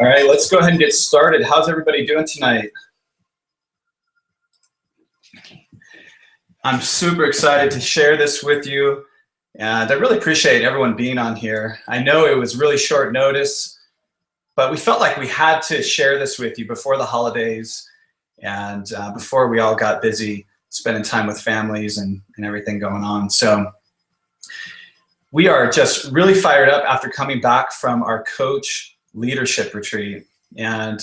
All right, let's go ahead and get started. How's everybody doing tonight? I'm super excited to share this with you, and I really appreciate everyone being on here. I know it was really short notice, but we felt like we had to share this with you before the holidays and before we all got busy spending time with families and everything going on. So we are just really fired up after coming back from our coach leadership retreat. And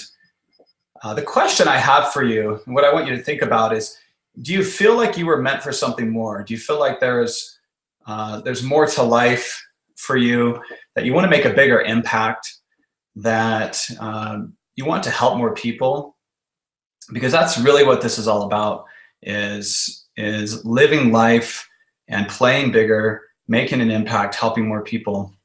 the question I have for you, and what I want you to think about is, do you feel like you were meant for something more? Do you feel like there's more to life for you, that you want to make a bigger impact, that you want to help more people? Because that's really what this is all about, is living life and playing bigger, making an impact, helping more people.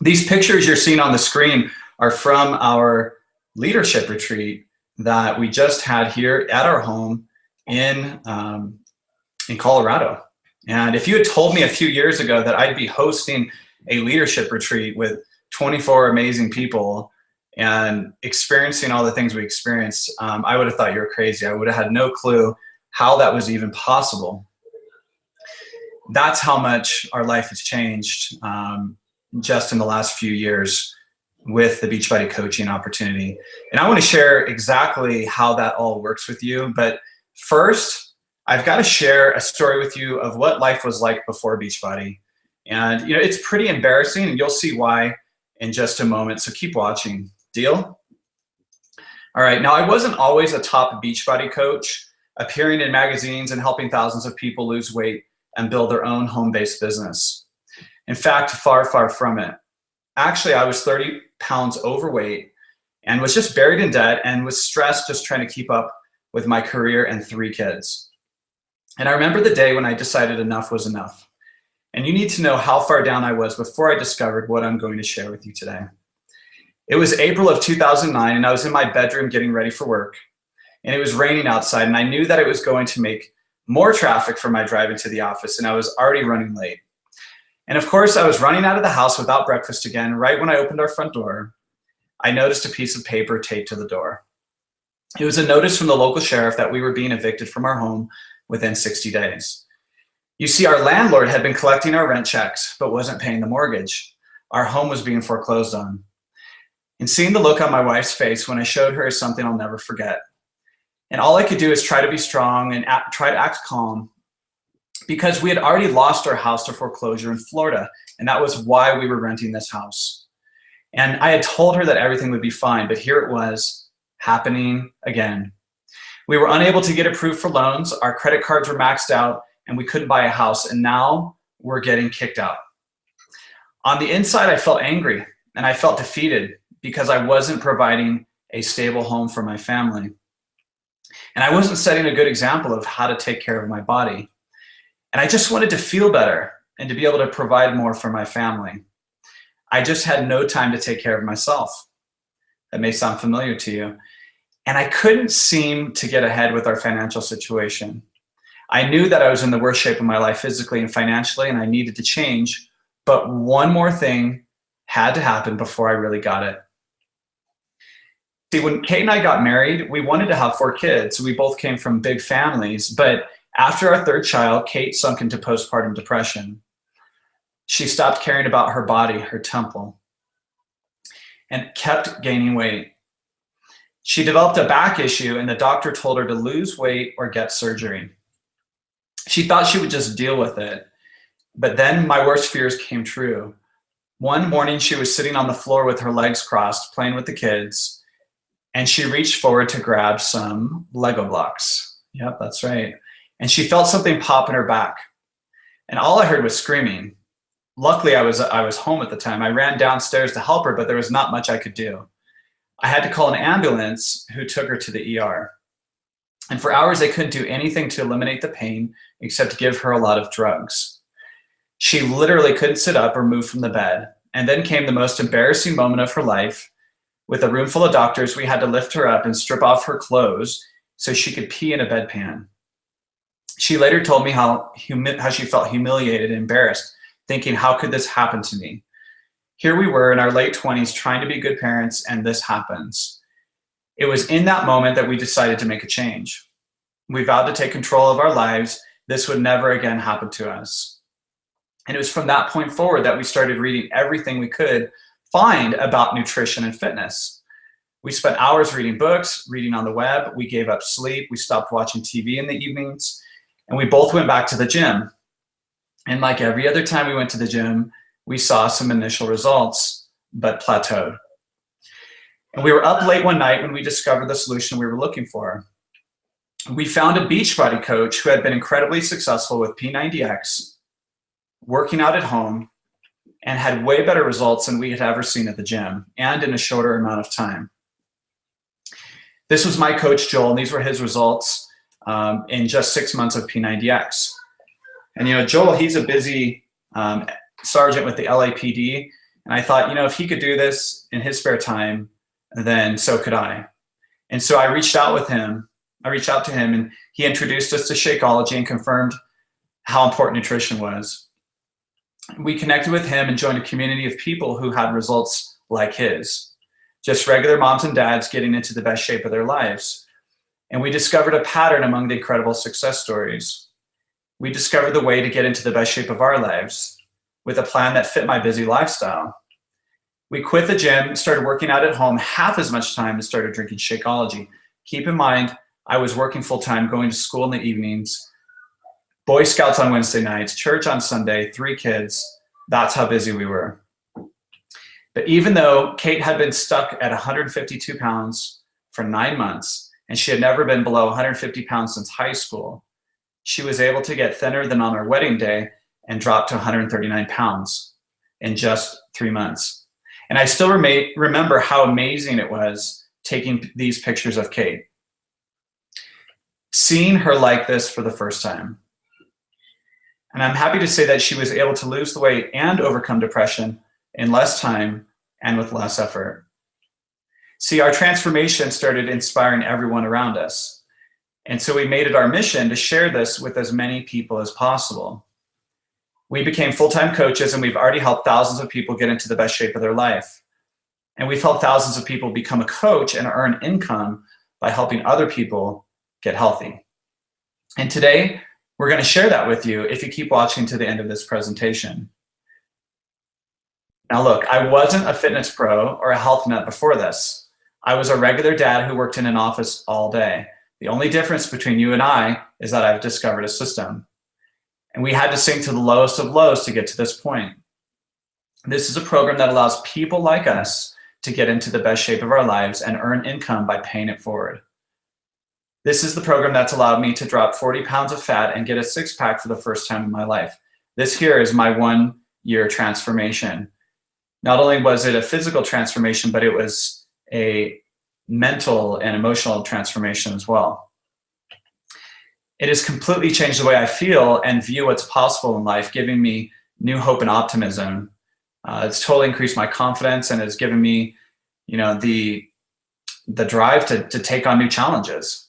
These pictures you're seeing on the screen are from our leadership retreat that we just had here at our home in Colorado. And if you had told me a few years ago that I'd be hosting a leadership retreat with 24 amazing people and experiencing all the things we experienced, I would have thought you were crazy. I would have had no clue how that was even possible. That's how much our life has changed just in the last few years with the Beachbody coaching opportunity. And I want to share exactly how that all works with you. But first, I've got to share a story with you of what life was like before Beachbody. And it's pretty embarrassing, and you'll see why in just a moment. So keep watching. Deal? All right. Now, I wasn't always a top Beachbody coach, appearing in magazines and helping thousands of people lose weight and build their own home-based business. In fact, far, far from it. Actually, I was 30 pounds overweight and was just buried in debt and was stressed just trying to keep up with my career and 3 kids. And I remember the day when I decided enough was enough. And you need to know how far down I was before I discovered what I'm going to share with you today. It was April of 2009, and I was in my bedroom getting ready for work. And it was raining outside, and I knew that it was going to make more traffic for my drive into the office, and I was already running late. And of course, I was running out of the house without breakfast again. Right when I opened our front door, I noticed a piece of paper taped to the door. It was a notice from the local sheriff that we were being evicted from our home within 60 days. You see, our landlord had been collecting our rent checks, but wasn't paying the mortgage. Our home was being foreclosed on. And seeing the look on my wife's face when I showed her is something I'll never forget. And all I could do is try to be strong and try to act calm, because we had already lost our house to foreclosure in Florida, and that was why we were renting this house. And I had told her that everything would be fine, but here it was happening again. We were unable to get approved for loans, our credit cards were maxed out, and we couldn't buy a house, and now we're getting kicked out. On the inside, I felt angry, and I felt defeated because I wasn't providing a stable home for my family. And I wasn't setting a good example of how to take care of my body. And I just wanted to feel better and to be able to provide more for my family. I just had no time to take care of myself. That may sound familiar to you. And I couldn't seem to get ahead with our financial situation. I knew that I was in the worst shape of my life physically and financially, and I needed to change. But one more thing had to happen before I really got it. See, when Kate and I got married, we wanted to have 4 kids. We both came from big families, but after our 3rd child, Kate sunk into postpartum depression. She stopped caring about her body, her temple, and kept gaining weight. She developed a back issue, and the doctor told her to lose weight or get surgery. She thought she would just deal with it, but then my worst fears came true. One morning, she was sitting on the floor with her legs crossed, playing with the kids, and she reached forward to grab some Lego blocks. Yep, that's right. And she felt something pop in her back. And all I heard was screaming. Luckily, I was home at the time. I ran downstairs to help her, but there was not much I could do. I had to call an ambulance who took her to the ER. And for hours, they couldn't do anything to eliminate the pain except give her a lot of drugs. She literally couldn't sit up or move from the bed. And then came the most embarrassing moment of her life. With a room full of doctors, we had to lift her up and strip off her clothes so she could pee in a bedpan. She later told me how she felt humiliated and embarrassed, thinking, how could this happen to me? Here we were in our late 20s trying to be good parents, and this happens. It was in that moment that we decided to make a change. We vowed to take control of our lives. This would never again happen to us. And it was from that point forward that we started reading everything we could find about nutrition and fitness. We spent hours reading books, reading on the web. We gave up sleep. We stopped watching TV in the evenings. And we both went back to the gym. And like every other time we went to the gym, we saw some initial results, but plateaued. And we were up late one night when we discovered the solution we were looking for. We found a Beachbody coach who had been incredibly successful with P90X, working out at home, and had way better results than we had ever seen at the gym, and in a shorter amount of time. This was my coach, Joel, and these were his results in just 6 months of P90X. And Joel, he's a busy sergeant with the LAPD, and I thought, if he could do this in his spare time, then so could I. And so I reached out to him, and he introduced us to Shakeology and confirmed how important nutrition was. We connected with him and joined a community of people who had results like his, just regular moms and dads getting into the best shape of their lives. And we discovered a pattern among the incredible success stories. We discovered the way to get into the best shape of our lives with a plan that fit my busy lifestyle. We quit the gym, started working out at home half as much time, and started drinking Shakeology. Keep in mind, I was working full-time, going to school in the evenings, Boy Scouts on Wednesday nights, church on Sunday, 3 kids. That's how busy we were. But even though Kate had been stuck at 152 pounds for 9 months, and she had never been below 150 pounds since high school, she was able to get thinner than on our wedding day and drop to 139 pounds in just 3 months. And I still remember how amazing it was taking these pictures of Kate, seeing her like this for the first time. And I'm happy to say that she was able to lose the weight and overcome depression in less time and with less effort. See, our transformation started inspiring everyone around us. And so we made it our mission to share this with as many people as possible. We became full-time coaches, and we've already helped thousands of people get into the best shape of their life. And we've helped thousands of people become a coach and earn income by helping other people get healthy. And today, we're going to share that with you if you keep watching to the end of this presentation. Now look, I wasn't a fitness pro or a health nut before this. I was a regular dad who worked in an office all day. The only difference between you and I is that I've discovered a system. And we had to sink to the lowest of lows to get to this point. This is a program that allows people like us to get into the best shape of our lives and earn income by paying it forward. This is the program that's allowed me to drop 40 pounds of fat and get a 6-pack for the first time in my life. This here is my 1-year transformation. Not only was it a physical transformation, but it was a mental and emotional transformation as well. It has completely changed the way I feel and view what's possible in life, giving me new hope and optimism. It's totally increased my confidence and has given me, the drive to take on new challenges.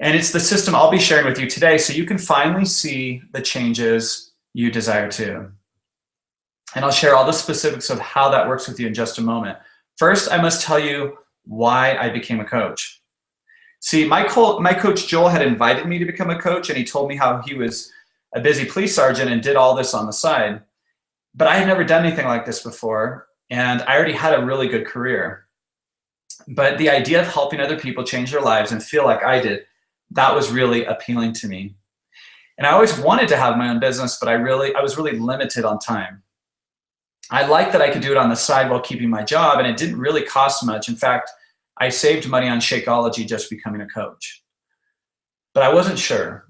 And it's the system I'll be sharing with you today so you can finally see the changes you desire to. And I'll share all the specifics of how that works with you in just a moment. First, I must tell you why I became a coach. See, my coach Joel had invited me to become a coach, and he told me how he was a busy police sergeant and did all this on the side. But I had never done anything like this before, and I already had a really good career. But the idea of helping other people change their lives and feel like I did, that was really appealing to me. And I always wanted to have my own business, but I was really limited on time. I liked that I could do it on the side while keeping my job, and it didn't really cost much. In fact, I saved money on Shakeology just becoming a coach. But I wasn't sure.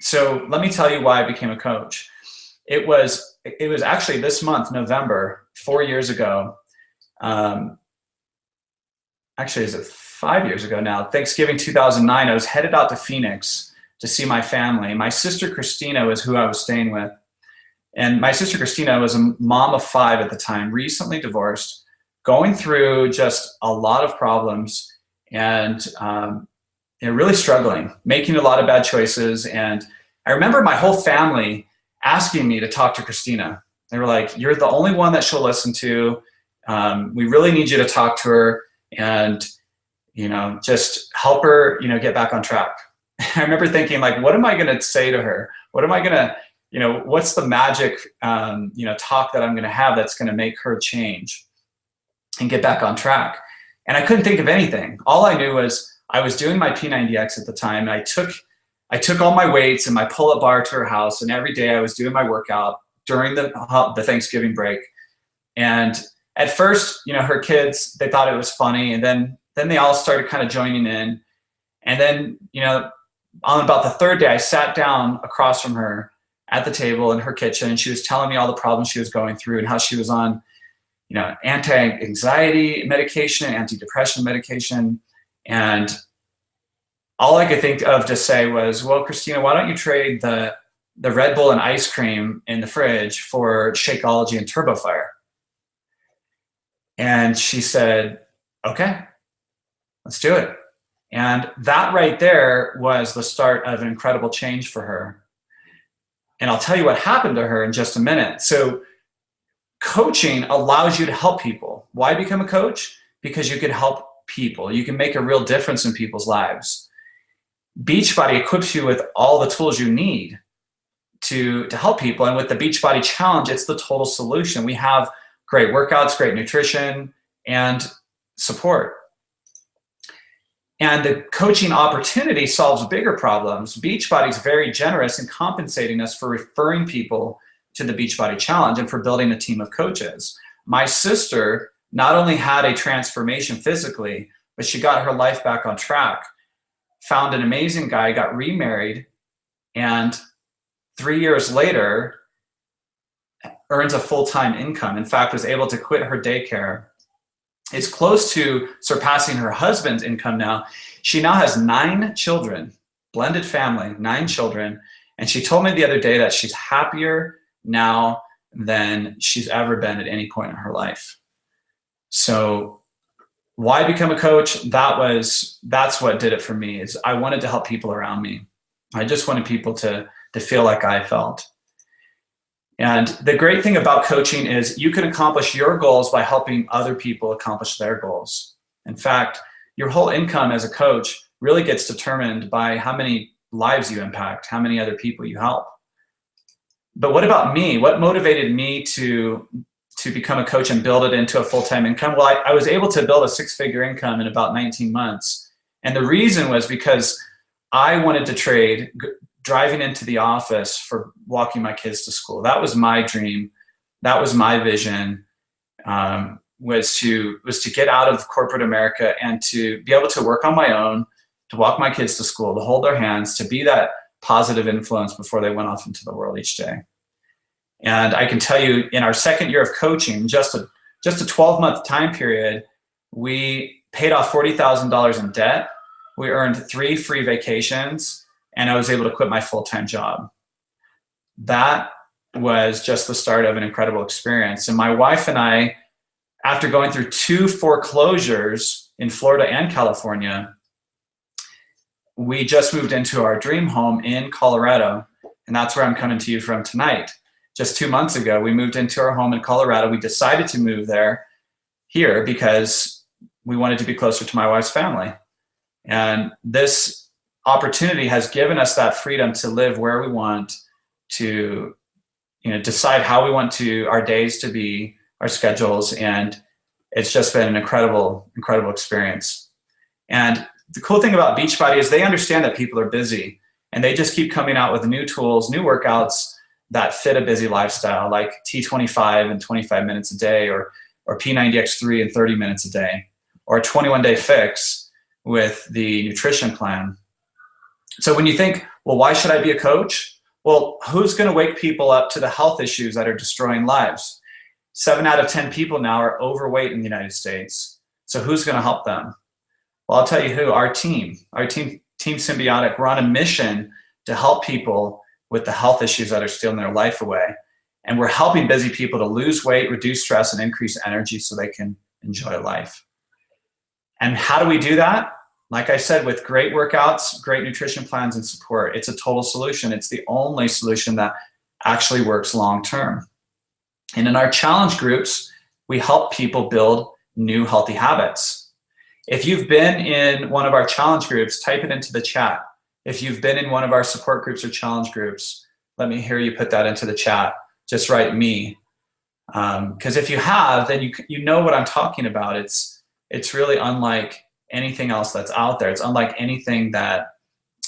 So let me tell you why I became a coach. It was actually this month, November, 4 years ago. Actually, is it 5 years ago now? Thanksgiving 2009, I was headed out to Phoenix to see my family. My sister Christina was who I was staying with. And my sister Christina was a mom of 5 at the time, recently divorced, going through just a lot of problems and really struggling, making a lot of bad choices. And I remember my whole family asking me to talk to Christina. They were like, you're the only one that she'll listen to. We really need you to talk to her and, just help her, get back on track. I remember thinking, like, what am I going to say to her? What am I going to, what's the magic, talk that I'm going to have that's going to make her change and get back on track? And I couldn't think of anything. All I knew was I was doing my P90X at the time. And I took all my weights and my pull-up bar to her house, and every day I was doing my workout during the Thanksgiving break. And at first, her kids, they thought it was funny, and then they all started kind of joining in. And then, on about the third day, I sat down across from her at the table in her kitchen, and she was telling me all the problems she was going through and how she was on, anti-anxiety medication, antidepressant medication. And all I could think of to say was, well, Christina, why don't you trade the Red Bull and ice cream in the fridge for Shakeology and TurboFire? And she said, okay, let's do it. And that right there was the start of an incredible change for her. And I'll tell you what happened to her in just a minute. So coaching allows you to help people. Why become a coach? Because you can help people. You can make a real difference in people's lives. Beachbody equips you with all the tools you need to help people. And with the Beachbody Challenge, it's the total solution. We have great workouts, great nutrition, and support. And the coaching opportunity solves bigger problems. Beachbody is very generous in compensating us for referring people to the Beachbody Challenge and for building a team of coaches. My sister not only had a transformation physically, but she got her life back on track, found an amazing guy, got remarried, and 3 years later earns a full-time income. In fact, was able to quit her daycare. Is close to surpassing her husband's income now. She now has 9 children, blended family, 9 children. And she told me the other day that she's happier now than she's ever been at any point in her life. So why become a coach? That's what did it for me. Is I wanted to help people around me. I just wanted people to feel like I felt. And the great thing about coaching is you can accomplish your goals by helping other people accomplish their goals. In fact, your whole income as a coach really gets determined by how many lives you impact, how many other people you help. But what about me? What motivated me to become a coach and build it into a full-time income? Well, I was able to build a 6-figure income in about 19 months. And the reason was because I wanted to trade driving into the office for walking my kids to school. That was my dream. That was my vision, was to get out of corporate America and to be able to work on my own, to walk my kids to school, to hold their hands, to be that positive influence before they went off into the world each day. And I can tell you, in our second year of coaching, just a 12-month time period, we paid off $40,000 in debt. We earned 3 free vacations, and I was able to quit my full-time job. That was just the start of an incredible experience. And my wife and I, after going through 2 foreclosures in Florida and California, we just moved into our dream home in Colorado, and that's where I'm coming to you from tonight. Just 2 months ago, we moved into our home in Colorado. We decided to move here because we wanted to be closer to my wife's family. And this opportunity has given us that freedom to live where we want, to decide how we want our days to be, our schedules, and it's just been an incredible experience. And the cool thing about Beachbody is they understand that people are busy, and they just keep coming out with new tools, new workouts that fit a busy lifestyle, like T25 in 25 minutes a day, or P90X3 in 30 minutes a day, or a 21-day fix with the nutrition plan. So when you think, well, why should I be a coach? Well, who's going to wake people up to the health issues that are destroying lives? 7 out of 10 people now are overweight in the United States. So who's going to help them? Well, I'll tell you who, our team Symbiotic. We're on a mission to help people with the health issues that are stealing their life away. And we're helping busy people to lose weight, reduce stress, and increase energy so they can enjoy life. And how do we do that? Like I said, with great workouts, great nutrition plans, and support. It's a total solution. It's the only solution that actually works long-term. And in our challenge groups, we help people build new healthy habits. If you've been in one of our challenge groups, type it into the chat. If you've been in one of our support groups or challenge groups, let me hear you put that into the chat. Just write me. Because if you have, then you know what I'm talking about. It's really unlike anything else that's out there. It's unlike anything that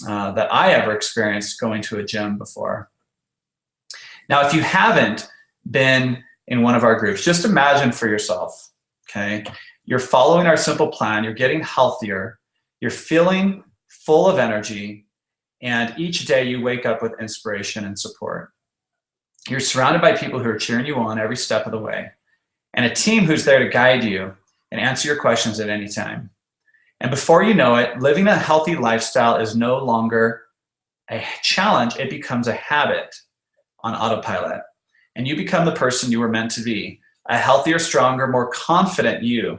I ever experienced going to a gym before. Now, if you haven't been in one of our groups, just imagine for yourself, okay? You're following our simple plan, you're getting healthier, you're feeling full of energy, and each day you wake up with inspiration and support. You're surrounded by people who are cheering you on every step of the way, and a team who's there to guide you and answer your questions at any time. And before you know it, living a healthy lifestyle is no longer a challenge, it becomes a habit on autopilot. And you become the person you were meant to be, a healthier, stronger, more confident you.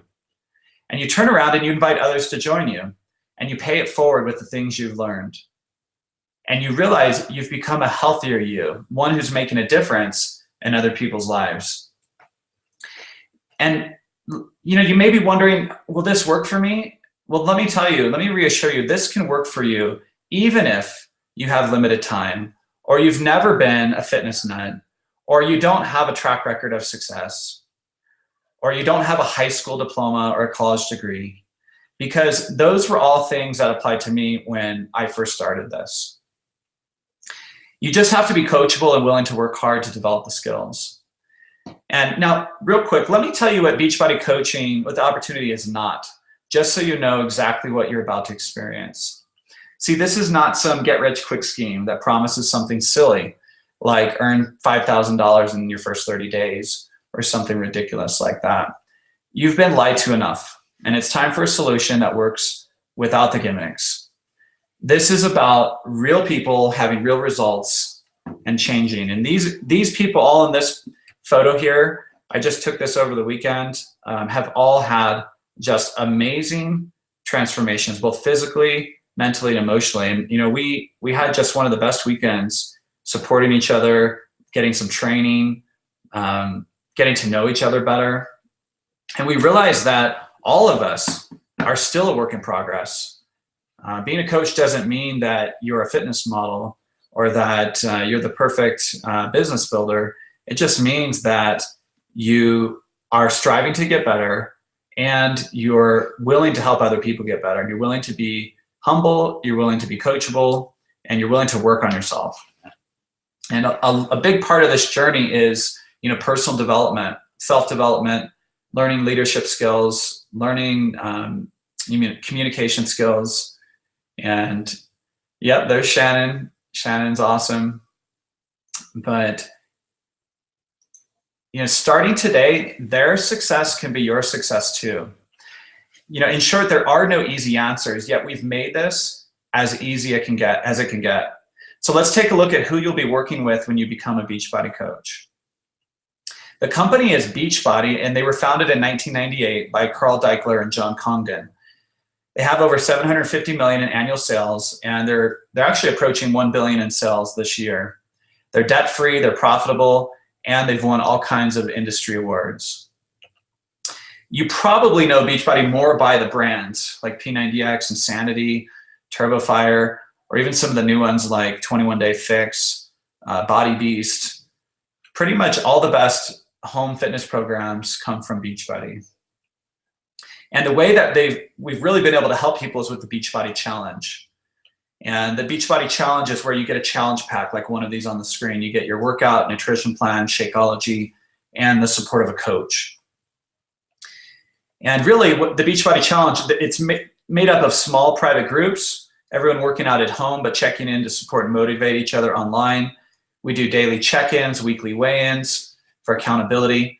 And you turn around and you invite others to join you, and you pay it forward with the things you've learned. And you realize you've become a healthier you, one who's making a difference in other people's lives. And you may be wondering, will this work for me? Well, let me reassure you, this can work for you even if you have limited time, or you've never been a fitness nut, or you don't have a track record of success, or you don't have a high school diploma or a college degree, because those were all things that applied to me when I first started this. You just have to be coachable and willing to work hard to develop the skills. And now, real quick, let me tell you what Beachbody coaching with the opportunity is not, just so you know exactly what you're about to experience. See, this is not some get-rich-quick scheme that promises something silly, like earn $5,000 in your first 30 days or something ridiculous like that. You've been lied to enough, and it's time for a solution that works without the gimmicks. This is about real people having real results and changing. And these people all in this photo here, I just took this over the weekend, have all had just amazing transformations, both physically, mentally, and emotionally. And we had just one of the best weekends supporting each other, getting some training, getting to know each other better. And we realized that all of us are still a work in progress. Being a coach doesn't mean that you're a fitness model or that you're the perfect business builder. It just means that you are striving to get better, and you're willing to help other people get better. You're willing to be humble, you're willing to be coachable, and you're willing to work on yourself. And a big part of this journey is personal development, self-development, learning leadership skills, learning communication skills. And yep, there's Shannon. Shannon's awesome. But starting today, their success can be your success too. In short, there are no easy answers, yet we've made this as easy as it can get. So let's take a look at who you'll be working with when you become a Beachbody coach. The company is Beachbody, and they were founded in 1998 by Carl Deichler and John Congdon. They have over 750 million in annual sales, and they're actually approaching 1 billion in sales this year. They're debt-free, they're profitable, and they've won all kinds of industry awards. You probably know Beachbody more by the brands like P90X, Insanity, TurboFire, or even some of the new ones like 21 Day Fix, Body Beast. Pretty much all the best home fitness programs come from Beachbody. And the way that we've really been able to help people is with the Beachbody Challenge. And the Beachbody Challenge is where you get a challenge pack like one of these on the screen. You get your workout, nutrition plan, Shakeology, and the support of a coach. And really, the Beachbody Challenge, it's made up of small private groups, everyone working out at home but checking in to support and motivate each other online. We do daily check-ins, weekly weigh-ins for accountability.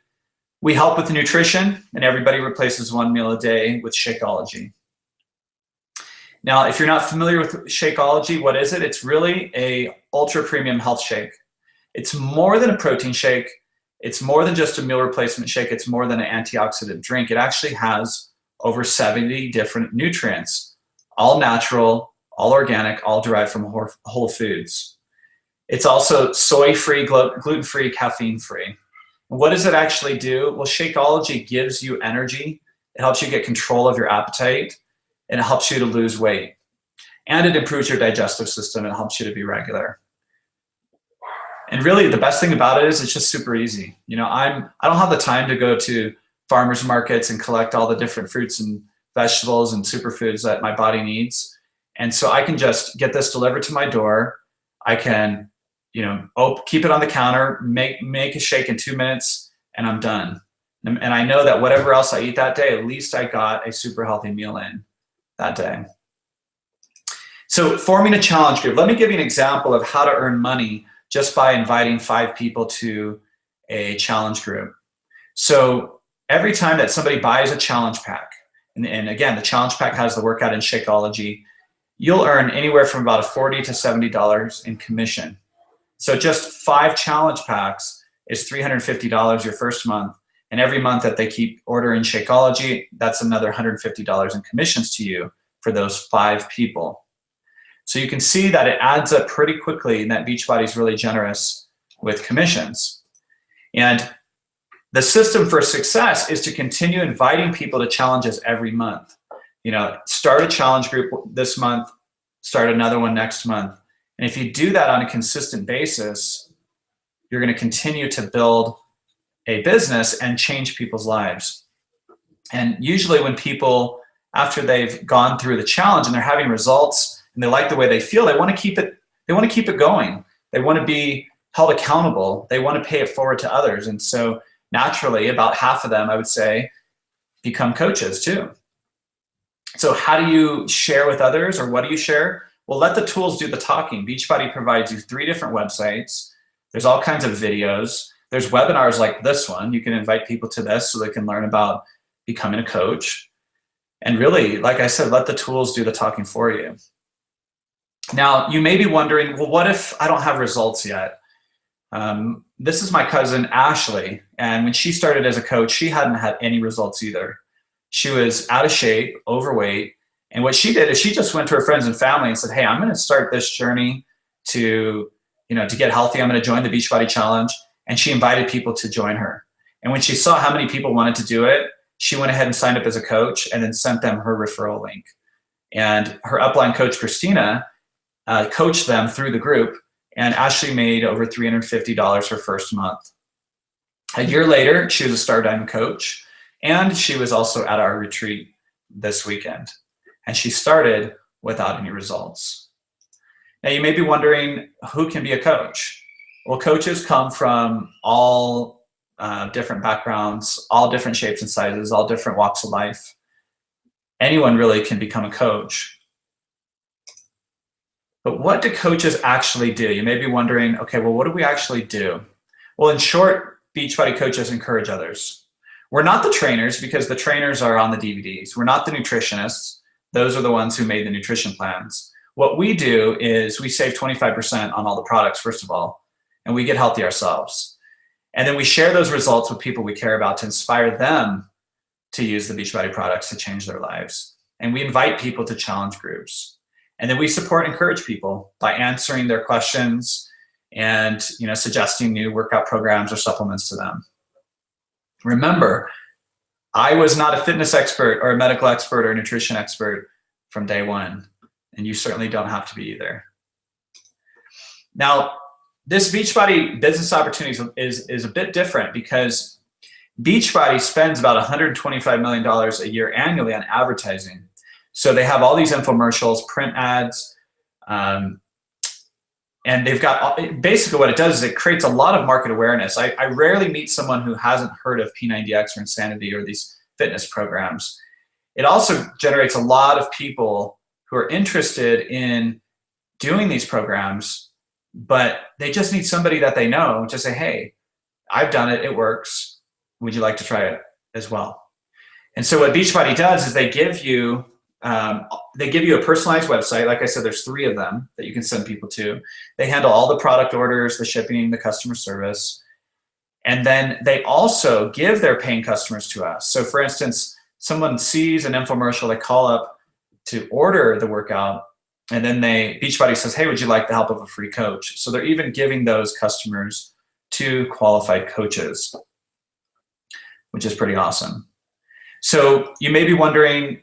We help with nutrition, and everybody replaces one meal a day with Shakeology. Now, if you're not familiar with Shakeology, what is it? It's really a ultra premium health shake. It's more than a protein shake. It's more than just a meal replacement shake. It's more than an antioxidant drink. It actually has over 70 different nutrients, all natural, all organic, all derived from whole foods. It's also soy-free, gluten-free, caffeine-free. What does it actually do? Well, Shakeology gives you energy. It helps you get control of your appetite, and it helps you to lose weight. And it improves your digestive system. It helps you to be regular. And really, the best thing about it is it's just super easy. You know, I don't have the time to go to farmers markets and collect all the different fruits and vegetables and superfoods that my body needs. And so I can just get this delivered to my door. I can, you know, keep it on the counter, make a shake in 2 minutes, and I'm done. And I know that whatever else I eat that day, at least I got a super healthy meal in that day. So forming a challenge group. Let me give you an example of how to earn money just by inviting 5 people to a challenge group. So every time that somebody buys a challenge pack, and again, the challenge pack has the workout in Shakeology, you'll earn anywhere from about $40 to $70 in commission. So just 5 challenge packs is $350 your first month. And every month that they keep ordering Shakeology, that's another $150 in commissions to you for those 5 people. So you can see that it adds up pretty quickly, and that Beachbody is really generous with commissions. And the system for success is to continue inviting people to challenges every month. You know, start a challenge group this month, start another one next month. And if you do that on a consistent basis, you're going to continue to build a business and change people's lives. And usually when people, after they've gone through the challenge and they're having results and they like the way they feel, they want to keep it going. They want to be held accountable. They want to pay it forward to others. And so naturally, about half of them, I would say, become coaches too. So how do you share with others, or what do you share? Well, let the tools do the talking. Beachbody provides you 3 different websites. There's all kinds of videos. There's webinars like this one. You can invite people to this so they can learn about becoming a coach. And really, like I said, let the tools do the talking for you. Now, you may be wondering, well, what if I don't have results yet? This is my cousin, Ashley. And when she started as a coach, she hadn't had any results either. She was out of shape, overweight. And what she did is she just went to her friends and family and said, hey, I'm going to start this journey to get healthy. I'm going to join the Beachbody Challenge. And she invited people to join her. And when she saw how many people wanted to do it, she went ahead and signed up as a coach and then sent them her referral link. And her upline coach, Christina, coached them through the group. And Ashley made over $350 her first month. A year later, she was a Star Diamond coach. And she was also at our retreat this weekend. And she started without any results. Now, you may be wondering, who can be a coach? Well, coaches come from all different backgrounds, all different shapes and sizes, all different walks of life. Anyone really can become a coach. But what do coaches actually do? You may be wondering, okay, well, what do we actually do? Well, in short, Beachbody coaches encourage others. We're not the trainers, because the trainers are on the DVDs. We're not the nutritionists. Those are the ones who made the nutrition plans. What we do is we save 25% on all the products, first of all, and we get healthy ourselves. And then we share those results with people we care about to inspire them to use the Beachbody products to change their lives. And we invite people to challenge groups. And then we support and encourage people by answering their questions and suggesting new workout programs or supplements to them. Remember, I was not a fitness expert or a medical expert or a nutrition expert from day one, and you certainly don't have to be either. Now, this Beachbody business opportunity is a bit different, because Beachbody spends about $125 million a year annually on advertising. So they have all these infomercials, print ads, and they've got, basically what it does is it creates a lot of market awareness. I rarely meet someone who hasn't heard of P90X or Insanity or these fitness programs. It also generates a lot of people who are interested in doing these programs, but they just need somebody that they know to say, hey, I've done it, it works. Would you like to try it as well? And so what Beachbody does is they give you a personalized website. Like I said, there's 3 of them that you can send people to. They handle all the product orders, the shipping, the customer service. And then they also give their paying customers to us. So for instance, someone sees an infomercial, they call up to order the workout, and then Beachbody says, hey, would you like the help of a free coach? So they're even giving those customers to qualified coaches. which is pretty awesome. So you may be wondering,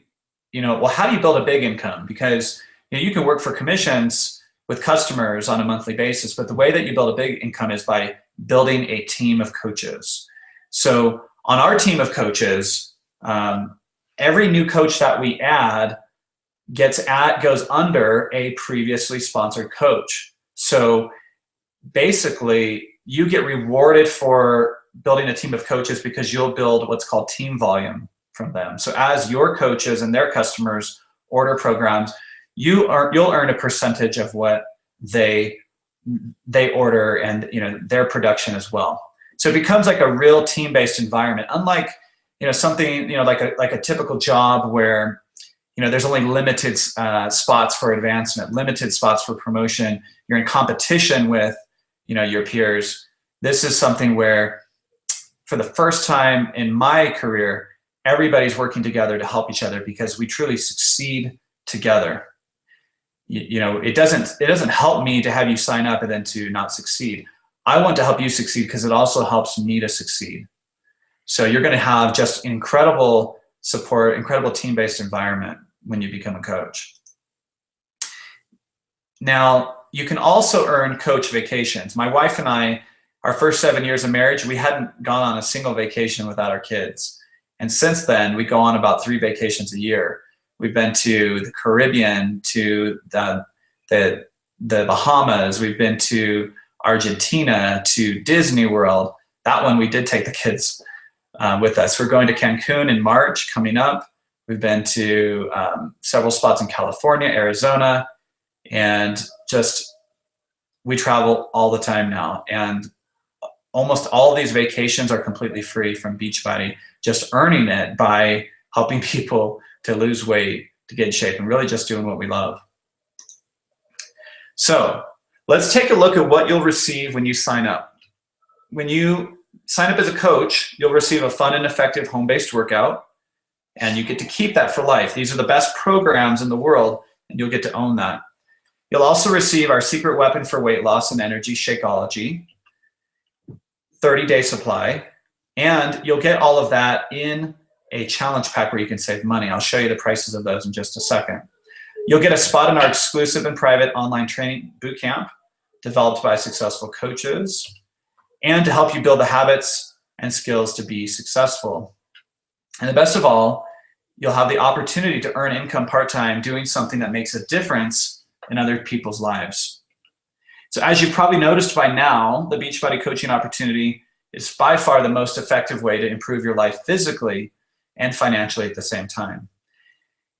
well, how do you build a big income? Because you can work for commissions with customers on a monthly basis, but the way that you build a big income is by building a team of coaches. So on our team of coaches, every new coach that we add goes under a previously sponsored coach. So basically, you get rewarded for building a team of coaches because you'll build what's called team volume from them. So as your coaches and their customers order programs, you'll earn a percentage of what they order and their production as well. So it becomes like a real team-based environment, unlike something like a typical job where there's only limited spots for advancement, limited spots for promotion. You're in competition with your peers. This is something where, for the first time in my career, everybody's working together to help each other because we truly succeed together. It doesn't help me to have you sign up and then to not succeed. I want to help you succeed because it also helps me to succeed. So you're going to have just incredible support, incredible team-based environment when you become a coach. Now, you can also earn coach vacations. My wife and I, our first 7 years of marriage, we hadn't gone on a single vacation without our kids. And since then, we go on about 3 vacations a year. We've been to the Caribbean, to the Bahamas. We've been to Argentina, to Disney World. That one we did take the kids with us. We're going to Cancun in March coming up. We've been to several spots in California, Arizona, and we travel all the time now. And almost all these vacations are completely free from Beachbody, just earning it by helping people to lose weight, to get in shape, and really just doing what we love. So let's take a look at what you'll receive when you sign up. When you sign up as a coach, you'll receive a fun and effective home-based workout, and you get to keep that for life. These are the best programs in the world, and you'll get to own that. You'll also receive our secret weapon for weight loss and energy, Shakeology, 30-day supply, and you'll get all of that in a challenge pack where you can save money. I'll show you the prices of those in just a second. You'll get a spot in our exclusive and private online training bootcamp developed by successful coaches, and to help you build the habits and skills to be successful. And the best of all, you'll have the opportunity to earn income part-time doing something that makes a difference in other people's lives. So as you've probably noticed by now, the Beachbody coaching opportunity is by far the most effective way to improve your life physically and financially at the same time.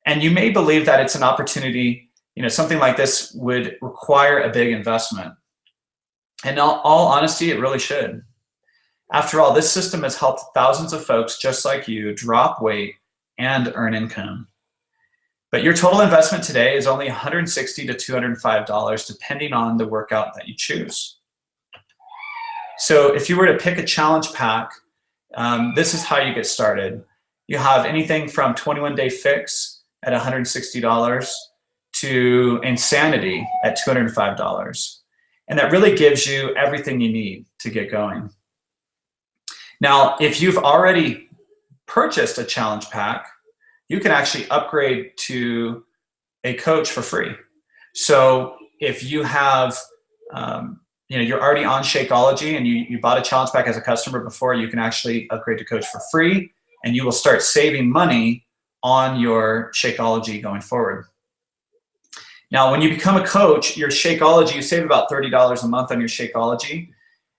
And you may believe that it's an opportunity, something like this would require a big investment. And in all honesty, it really should. After all, this system has helped thousands of folks just like you drop weight and earn income. But your total investment today is only $160 to $205, depending on the workout that you choose. So if you were to pick a challenge pack, this is how you get started. You have anything from 21-day fix at $160 to insanity at $205. And that really gives you everything you need to get going. Now, if you've already purchased a challenge pack, you can actually upgrade to a coach for free. So if you have, you're already on Shakeology and you bought a challenge pack as a customer before, you can actually upgrade to coach for free, and you will start saving money on your Shakeology going forward. Now, when you become a coach, your Shakeology, you save about $30 a month on your Shakeology,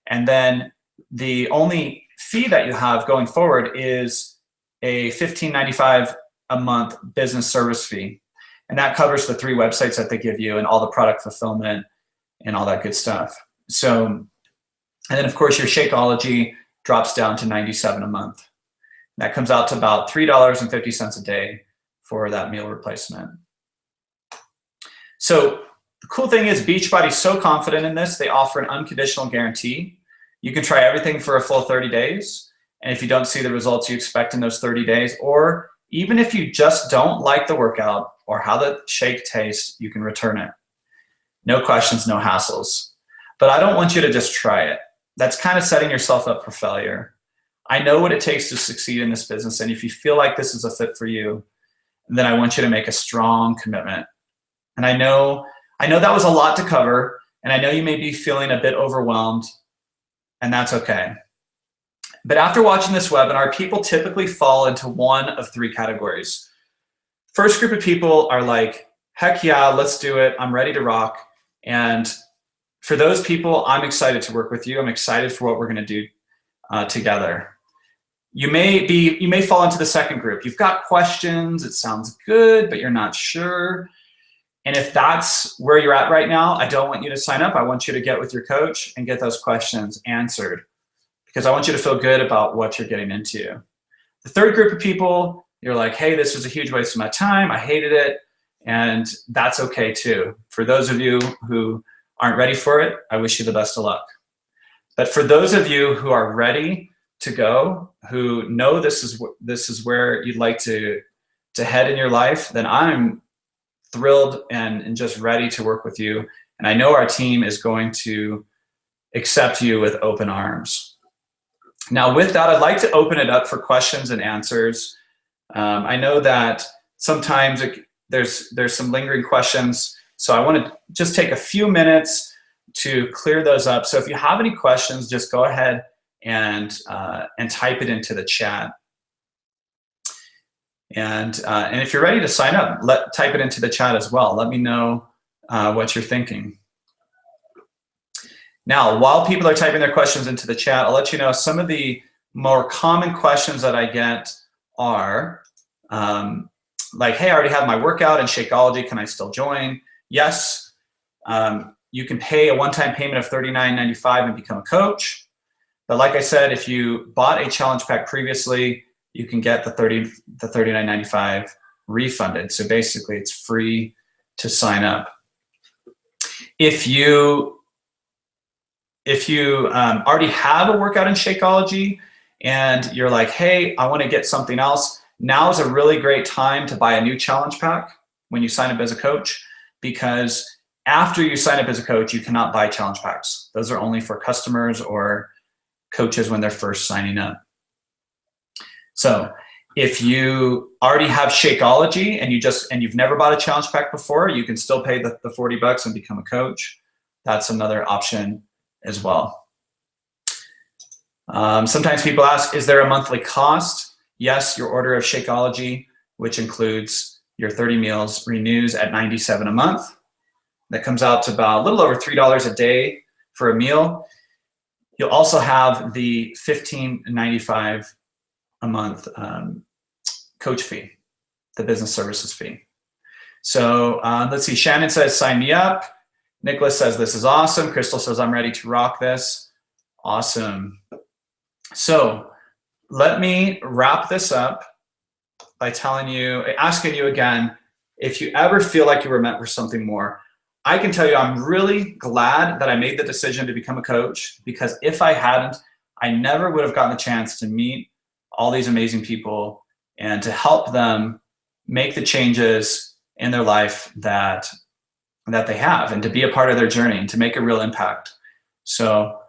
and then the only fee that you have going forward is a $15.95 a month business service fee. And that covers the 3 websites that they give you and all the product fulfillment and all that good stuff. So, and then of course your Shakeology drops down to $97 a month. That comes out to about $3.50 a day for that meal replacement. So the cool thing is Beachbody's so confident in this, they offer an unconditional guarantee. You can try everything for a full 30 days. And if you don't see the results you expect in those 30 days, or even if you just don't like the workout or how the shake tastes, you can return it. No questions, no hassles. But I don't want you to just try it. That's kind of setting yourself up for failure. I know what it takes to succeed in this business. And if you feel like this is a fit for you, then I want you to make a strong commitment. And I know that was a lot to cover, and I know you may be feeling a bit overwhelmed, and that's okay. But after watching this webinar, people typically fall into one of three categories. First group of people are like, heck yeah, let's do it. I'm ready to rock. And for those people, I'm excited to work with you. I'm excited for what we're going to do together. You may fall into the second group. You've got questions. It sounds good, but you're not sure. And if that's where you're at right now, I don't want you to sign up. I want you to get with your coach and get those questions answered, because I want you to feel good about what you're getting into. The third group of people, you're like, hey, this was a huge waste of my time. I hated it. And that's okay too. For those of you who aren't ready for it, I wish you the best of luck. But for those of you who are ready to go, who know this is where you'd like to head in your life, then I'm thrilled and just ready to work with you. And I know our team is going to accept you with open arms. Now with that, I'd like to open it up for questions and answers. I know that sometimes there's some lingering questions, so I want to just take a few minutes to clear those up. So if you have any questions, just go ahead and type it into the chat. And if you're ready to sign up, type it into the chat as well. Let me know what you're thinking. Now, while people are typing their questions into the chat, I'll let you know some of the more common questions that I get are like, hey, I already have my workout in Shakeology. Can I still join? Yes. You can pay a one-time payment of $39.95 and become a coach. But like I said, if you bought a challenge pack previously, you can get the $39.95 refunded. So basically, it's free to sign up. If you already have a workout in Shakeology and you're like, hey, I want to get something else, now is a really great time to buy a new challenge pack when you sign up as a coach, because after you sign up as a coach, you cannot buy challenge packs. Those are only for customers or coaches when they're first signing up. So if you already have Shakeology and you've never bought a challenge pack before, you can still pay the $40 and become a coach. That's another option as well. Sometimes people ask, is there a monthly cost? Yes, your order of Shakeology, which includes your 30 meals, renews at $97 a month. That comes out to about a little over $3 a day for a meal. You'll also have the $15.95 a month coach fee, the business services fee. So let's see, Shannon says, sign me up. Nicholas says, this is awesome. Crystal says, I'm ready to rock this. Awesome. So let me wrap this up by asking you again, if you ever feel like you were meant for something more, I can tell you I'm really glad that I made the decision to become a coach, because if I hadn't, I never would have gotten the chance to meet all these amazing people and to help them make the changes in their life that they have, and to be a part of their journey and to make a real impact. So,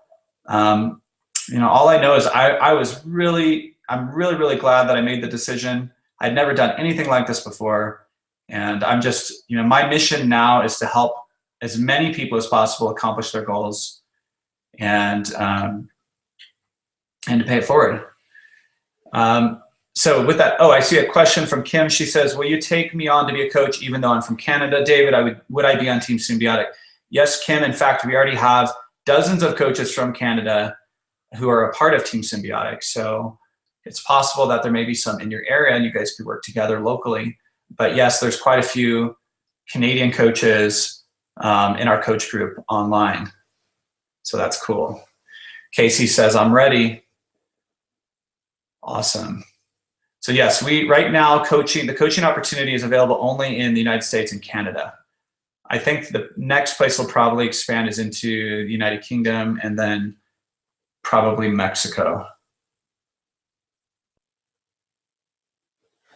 all I know is I'm really, really glad that I made the decision. I'd never done anything like this before. And I'm just, my mission now is to help as many people as possible accomplish their goals and to pay it forward. So with that, I see a question from Kim. She says, will you take me on to be a coach even though I'm from Canada? David, would I be on Team Symbiotic? Yes, Kim. In fact, we already have dozens of coaches from Canada who are a part of Team Symbiotic. So it's possible that there may be some in your area and you guys could work together locally. But yes, there's quite a few Canadian coaches in our coach group online. So that's cool. Casey says, I'm ready. Awesome. So yes, right now the coaching opportunity is available only in the United States and Canada. I think the next place will probably expand is into the United Kingdom and then probably Mexico.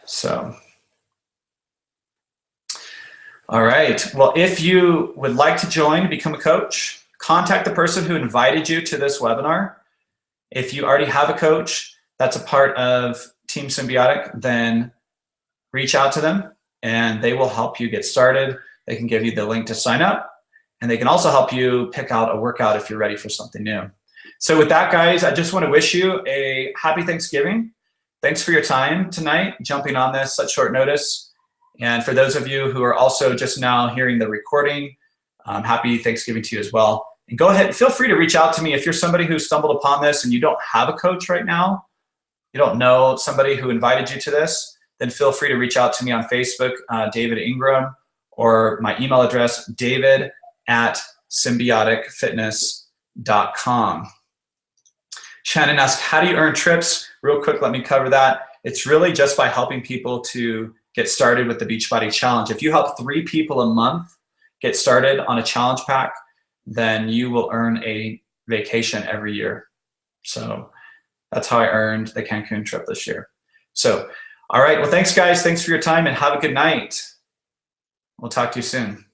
So, all right. Well, if you would like to join to become a coach, contact the person who invited you to this webinar. If you already have a coach, that's a part of Team Symbiotic, then reach out to them and they will help you get started. They can give you the link to sign up, and they can also help you pick out a workout if you're ready for something new. So with that, guys, I just want to wish you a happy Thanksgiving. Thanks for your time tonight, jumping on this at short notice. And for those of you who are also just now hearing the recording, happy Thanksgiving to you as well. And go ahead, feel free to reach out to me if you're somebody who stumbled upon this and you don't have a coach right now, you don't know somebody who invited you to this, then feel free to reach out to me on Facebook, David Ingram, or my email address, david@symbioticfitness.com. Shannon asked, how do you earn trips? Real quick, let me cover that. It's really just by helping people to get started with the Beachbody Challenge. If you help 3 people a month get started on a challenge pack, then you will earn a vacation every year. So that's how I earned the Cancun trip this year. So, all right, well, thanks guys. Thanks for your time and have a good night. We'll talk to you soon.